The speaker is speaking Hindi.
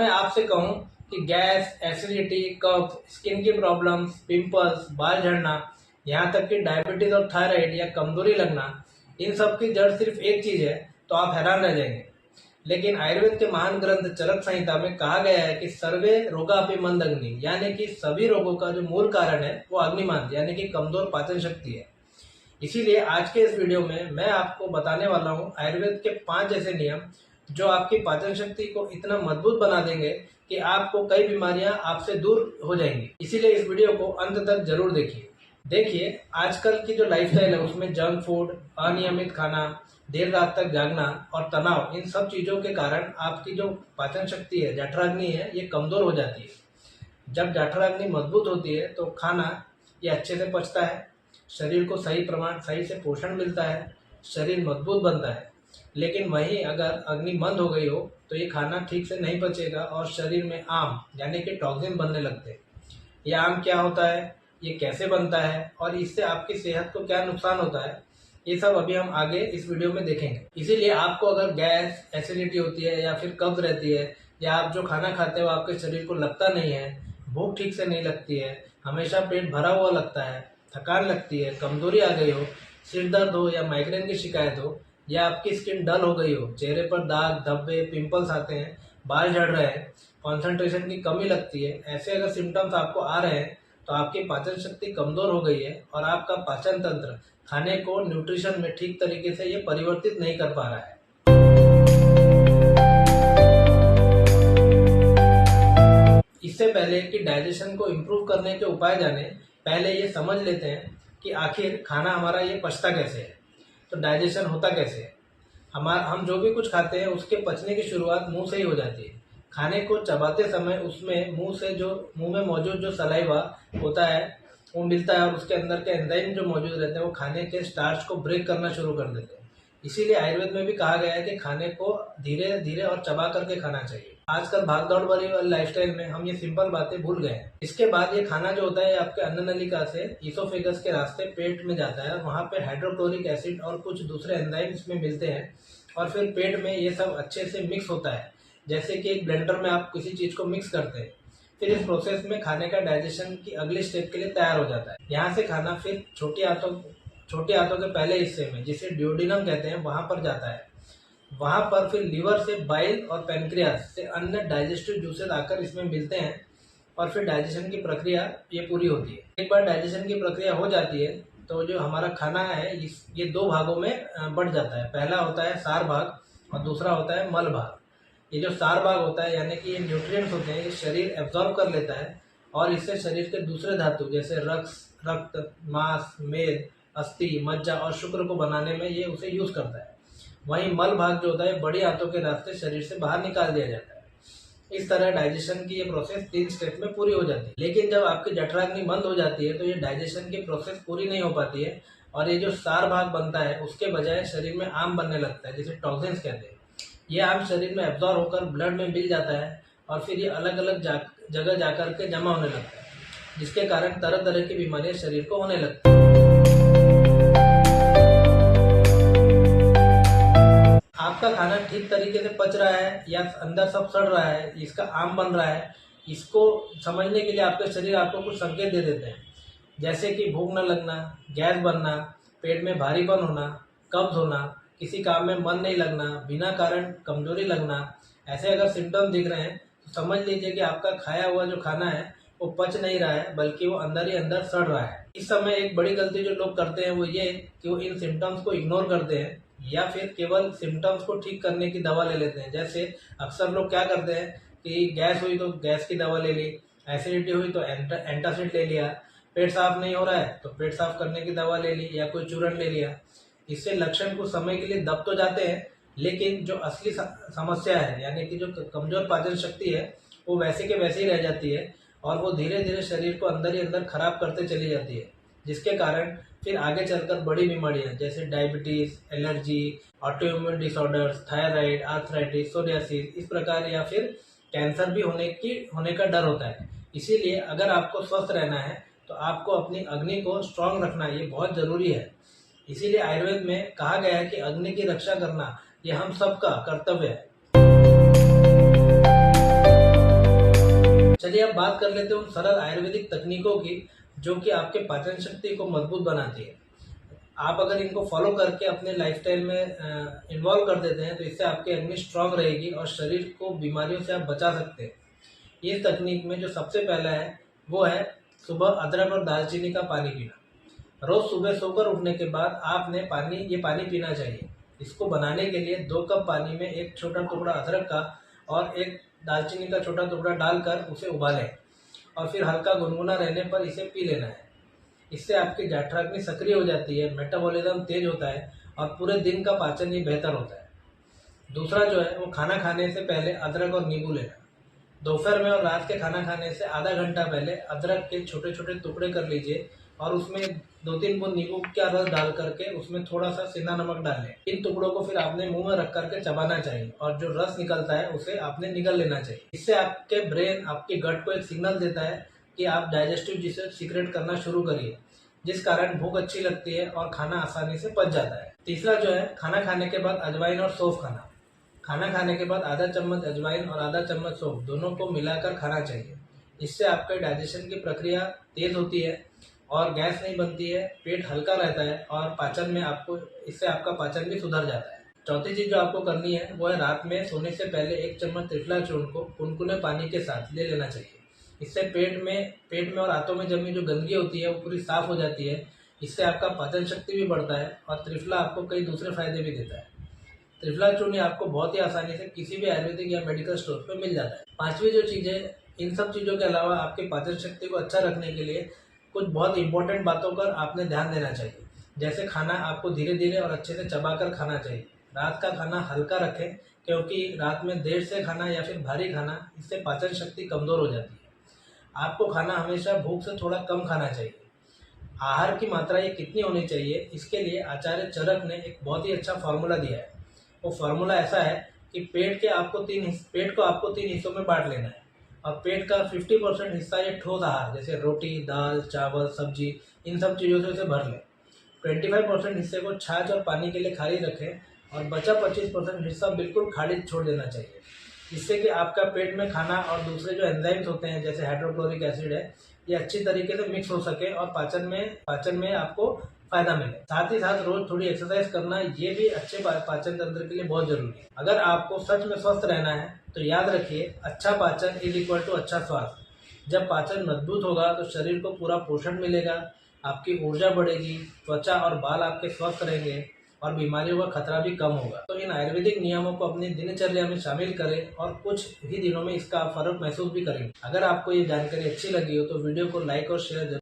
मैं आपसे कहूं कि गैस, एसिडिटी, कफ, स्किन की प्रॉब्लम्स, पिंपल्स, बाल झड़ना, यहाँ तक कि डायबिटीज और थायराइड या कमजोरी लगना, इन सब की जड़ सिर्फ एक चीज है तो आप हैरान रह जाएंगे। लेकिन आयुर्वेद के महान ग्रंथ चरक संहिता में कहा गया है कि सर्वे रोगापि मंद अग्नि, यानी कि सभी रोगों का जो मूल कारण है वो अग्निमंद यानी कि कमजोर पाचन शक्ति है। इसीलिए आज के इस वीडियो में मैं आपको बताने वाला हूँ आयुर्वेद के 5 ऐसे नियम जो आपकी पाचन शक्ति को इतना मजबूत बना देंगे कि आपको कई बीमारियां आपसे दूर हो जाएंगी। इसीलिए इस वीडियो को अंत तक जरूर देखिए आजकल की जो लाइफस्टाइल है उसमें जंक फूड, अनियमित खाना, देर रात तक जागना और तनाव, इन सब चीजों के कारण आपकी जो पाचन शक्ति है, जठराग्नि है, ये कमजोर हो जाती है। जब जठराग्नि मजबूत होती है तो खाना ये अच्छे से पचता है, शरीर को सही से पोषण मिलता है, शरीर मजबूत बनता है। लेकिन वहीं अगर अग्नि मंद हो गई हो तो ये खाना ठीक से नहीं पचेगा और शरीर में आम यानी कि टॉक्सिन बनने लगते हैं। ये आम क्या होता है, ये कैसे बनता है और इससे आपकी सेहत को क्या नुकसान होता है, ये सब अभी हम आगे इस वीडियो में देखेंगे। इसीलिए आपको अगर गैस, एसिडिटी होती है या फिर कब्ज रहती है या आप जो खाना खाते हो आपके शरीर को लगता नहीं है, भूख ठीक से नहीं लगती है, हमेशा पेट भरा हुआ लगता है, थकान लगती है, कमजोरी आ गई हो, सिर दर्द हो या माइग्रेन की शिकायत हो, या आपकी स्किन डल हो गई हो, चेहरे पर दाग, धब्बे, पिंपल्स आते हैं, बाल झड़ रहे हैं, कंसंट्रेशन की कमी लगती है, ऐसे अगर सिम्टम्स आपको आ रहे हैं तो आपकी पाचन शक्ति कमजोर हो गई है और आपका पाचन तंत्र खाने को न्यूट्रिशन में ठीक तरीके से ये परिवर्तित नहीं कर पा रहा है। इससे पहले कि डाइजेशन को इम्प्रूव करने के उपाय जाने, पहले ये समझ लेते हैं कि आखिर खाना हमारा ये पचता कैसे है, तो डाइजेशन होता कैसे है। हम जो भी कुछ खाते हैं उसके पचने की शुरुआत मुंह से ही हो जाती है। खाने को चबाते समय उसमें मुंह में मौजूद जो सलाइवा होता है वो मिलता है और उसके अंदर के एंजाइम जो मौजूद रहते हैं वो खाने के स्टार्च को ब्रेक करना शुरू कर देते हैं। इसीलिए आयुर्वेद में भी कहा गया है कि खाने को धीरे धीरे और चबा करके खाना चाहिए। आजकल भागदौड़ वाली लाइफस्टाइल में हम ये सिंपल बातें भूल गए हैं। इसके बाद ये खाना जो होता है आपके अन्न नलिका से ईसोफेगस के रास्ते पेट में जाता है, वहाँ पे हाइड्रोक्लोरिक एसिड और कुछ दूसरे एंजाइम इसमें मिलते हैं और फिर पेट में ये सब अच्छे से मिक्स होता है, जैसे कि एक ब्लेंडर में आप किसी चीज को मिक्स करते हैं। फिर इस प्रोसेस में खाने का डाइजेशन की अगले स्टेप के लिए तैयार हो जाता है। यहाँ से खाना फिर छोटी आंतों के पहले हिस्से में, जिसे ड्यूोडेनम कहते हैं, वहां पर जाता है। वहां पर फिर लीवर से बाइल और पैनक्रियास से अन्य डाइजेस्टिव जूसेस आकर इसमें मिलते हैं और फिर डाइजेशन की प्रक्रिया ये पूरी होती है। एक बार डाइजेशन की प्रक्रिया हो जाती है तो जो हमारा खाना है ये 2 भागों में बढ़ जाता है। पहला होता है सार भाग और दूसरा होता है मल भाग। ये जो सार भाग होता है यानी कि ये न्यूट्रिएंट्स होते हैं, ये शरीर एब्जॉर्ब कर लेता है और इससे शरीर के दूसरे धातु जैसे रक्त, मांस, मेद, अस्थि, मज्जा और शुक्र को बनाने में ये उसे यूज करता है। वहीं मल भाग जो होता है बड़ी आंतों के रास्ते शरीर से बाहर निकाल दिया जाता है। इस तरह डाइजेशन की ये प्रोसेस 3 स्टेप में पूरी हो जाती है। लेकिन जब आपकी जठराग्नि बंद हो जाती है तो ये डाइजेशन की प्रोसेस पूरी नहीं हो पाती है और ये जो सार भाग बनता है उसके बजाय शरीर में आम बनने लगता है, जिसे टॉक्सिन्स कहते हैं। ये आम शरीर में एब्जॉर्ब होकर ब्लड में मिल जाता है और फिर ये अलग अलग जगह जाकर के जमा होने लगता है, जिसके कारण तरह तरह की बीमारियां शरीर को होने लगती है। आपका खाना ठीक तरीके से पच रहा है या अंदर सब सड़ रहा है, इसका आम बन रहा है, इसको समझने के लिए आपके शरीर आपको कुछ संकेत दे देते हैं, जैसे कि भूख न लगना, गैस बनना, पेट में भारीपन होना, कब्ज होना, किसी काम में मन नहीं लगना, बिना कारण कमजोरी लगना। ऐसे अगर सिम्टम्स दिख रहे हैं तो समझ लीजिए कि आपका खाया हुआ जो खाना है वो पच नहीं रहा है, बल्कि वो अंदर ही अंदर सड़ रहा है। इस समय एक बड़ी गलती जो लोग करते हैं वो ये कि वो इन सिम्टम्स को इग्नोर करते हैं या फिर केवल सिम्टम्स को ठीक करने की दवा ले लेते हैं। जैसे अक्सर लोग क्या करते हैं कि गैस हुई तो गैस की दवा ले ली, एसिडिटी हुई तो एंटासिड ले लिया, पेट साफ नहीं हो रहा है तो पेट साफ करने की दवा ले ली या कोई चूरन ले लिया। इससे लक्षण कुछ समय के लिए दब तो जाते हैं, लेकिन जो असली समस्या है यानी कि जो कमजोर पाचन शक्ति है वो वैसे के वैसे ही रह जाती है और वो धीरे धीरे शरीर को अंदर ही अंदर खराब करते चली जाती है, जिसके कारण फिर आगे चलकर बड़ी बीमारियां जैसे diabetes, allergy, autoimmune disorders, thyroid, arthritis, psoriasis, इस प्रकार या फिर कैंसर भी होने का डर होता है। इसीलिए अगर आपको स्वस्थ रहना है तो आपको अपनी अग्नि को स्ट्रांग रखना ये बहुत जरूरी है। इसीलिए आयुर्वेद में कहा गया है कि अग्नि की रक्षा करना ये हम सबका कर्तव्य है। चलिए अब बात कर लेते हैं उन सरल आयुर्वेदिक तकनीकों की जो कि आपके पाचन शक्ति को मजबूत बनाती है। आप अगर इनको फॉलो करके अपने लाइफस्टाइल में इन्वॉल्व कर देते हैं तो इससे आपकी अग्नि स्ट्रांग रहेगी और शरीर को बीमारियों से आप बचा सकते हैं। इस तकनीक में जो सबसे पहला है वो है सुबह अदरक और दालचीनी का पानी पीना। रोज सुबह सोकर उठने के बाद आपने ये पानी पीना चाहिए। इसको बनाने के लिए 2 कप पानी में एक छोटा टुकड़ा अदरक का और एक दालचीनी का छोटा टुकड़ा डालकर उसे उबालें और फिर हल्का गुनगुना रहने पर इसे पी लेना है। इससे आपकी जठराग्नि सक्रिय हो जाती है, मेटाबॉलिज्म तेज होता है और पूरे दिन का पाचन भी बेहतर होता है। दूसरा जो है वो खाना खाने से पहले अदरक और नींबू लेना। दोपहर में और रात के खाना खाने से आधा घंटा पहले अदरक के छोटे छोटे टुकड़े कर लीजिए और उसमें 2-3 बूंद नींबू का रस डाल करके उसमें थोड़ा सा सेंधा नमक डाल लें। इन टुकड़ों को फिर आपने मुंह में रख करके चबाना चाहिए और जो रस निकलता है उसे आपने निगल लेना चाहिए। इससे आपके ब्रेन आपके गट को एक सिग्नल देता है कि आप डाइजेस्टिव जिसे सीक्रेट करना शुरू करिए, जिस कारण भूख अच्छी लगती है और खाना आसानी से पच जाता है। तीसरा जो है खाना खाने के बाद अजवाइन और सौंफ खाना। खाना खाने के बाद आधा चम्मच अजवाइन और आधा चम्मच सौंफ दोनों को मिलाकर खाना चाहिए। इससे आपके डाइजेशन की प्रक्रिया तेज होती है और गैस नहीं बनती है, पेट हल्का रहता है और पाचन में इससे आपका पाचन भी सुधर जाता है। चौथी चीज जो आपको करनी है वो है रात में सोने से पहले 1 चम्मच त्रिफला चूर्ण को कुनकुने पानी के साथ ले लेना चाहिए। इससे पेट में और आंतों में जमी जो गंदगी होती है वो पूरी साफ हो जाती है। इससे आपका पाचन शक्ति भी बढ़ता है और त्रिफला आपको कई दूसरे फायदे भी देता है। त्रिफला चूर्ण आपको बहुत ही आसानी से किसी भी आयुर्वेदिक या मेडिकल स्टोर पे मिल जाता है। पांचवी जो चीज़ है, इन सब चीज़ों के अलावा आपके पाचन शक्ति को अच्छा रखने के लिए कुछ बहुत इंपॉर्टेंट बातों पर आपने ध्यान देना चाहिए। जैसे खाना आपको धीरे धीरे और अच्छे से चबाकर खाना चाहिए। रात का खाना हल्का रखें क्योंकि रात में देर से खाना या फिर भारी खाना इससे पाचन शक्ति कमज़ोर हो जाती है। आपको खाना हमेशा भूख से थोड़ा कम खाना चाहिए। आहार की मात्रा ये कितनी होनी चाहिए, इसके लिए आचार्य चरक ने एक बहुत ही अच्छा फार्मूला दिया है। वो फार्मूला ऐसा है कि पेट को आपको 3 हिस्सों में बांट लेना है और पेट का 50% हिस्सा ये ठोस आहार जैसे रोटी, दाल, चावल, सब्जी, इन सब चीज़ों से उसे भर लें। 25% हिस्से को छाछ और पानी के लिए खाली रखें और बचा 25% हिस्सा बिल्कुल खाली छोड़ देना चाहिए, जिससे कि आपका पेट में खाना और दूसरे जो एंजाइम्स होते हैं जैसे हाइड्रोक्लोरिक एसिड है ये अच्छी तरीके से मिक्स हो सके और पाचन में आपको फायदा मिले। साथ ही साथ रोज थोड़ी एक्सरसाइज करना ये भी अच्छे पाचन तंत्र के लिए बहुत जरूरी है। अगर आपको सच में स्वस्थ रहना है तो याद रखिए, अच्छा पाचन इज इक्वल टू अच्छा स्वास्थ्य। जब पाचन मजबूत होगा तो शरीर को पूरा पोषण मिलेगा, आपकी ऊर्जा बढ़ेगी, त्वचा और बाल आपके स्वस्थ रहेंगे और बीमारियों का खतरा भी कम होगा। तो इन आयुर्वेदिक नियमों को अपनी दिनचर्या में शामिल करें और कुछ ही दिनों में इसका फर्क महसूस भी करेंगे। अगर आपको ये जानकारी अच्छी लगी हो तो वीडियो को लाइक और शेयर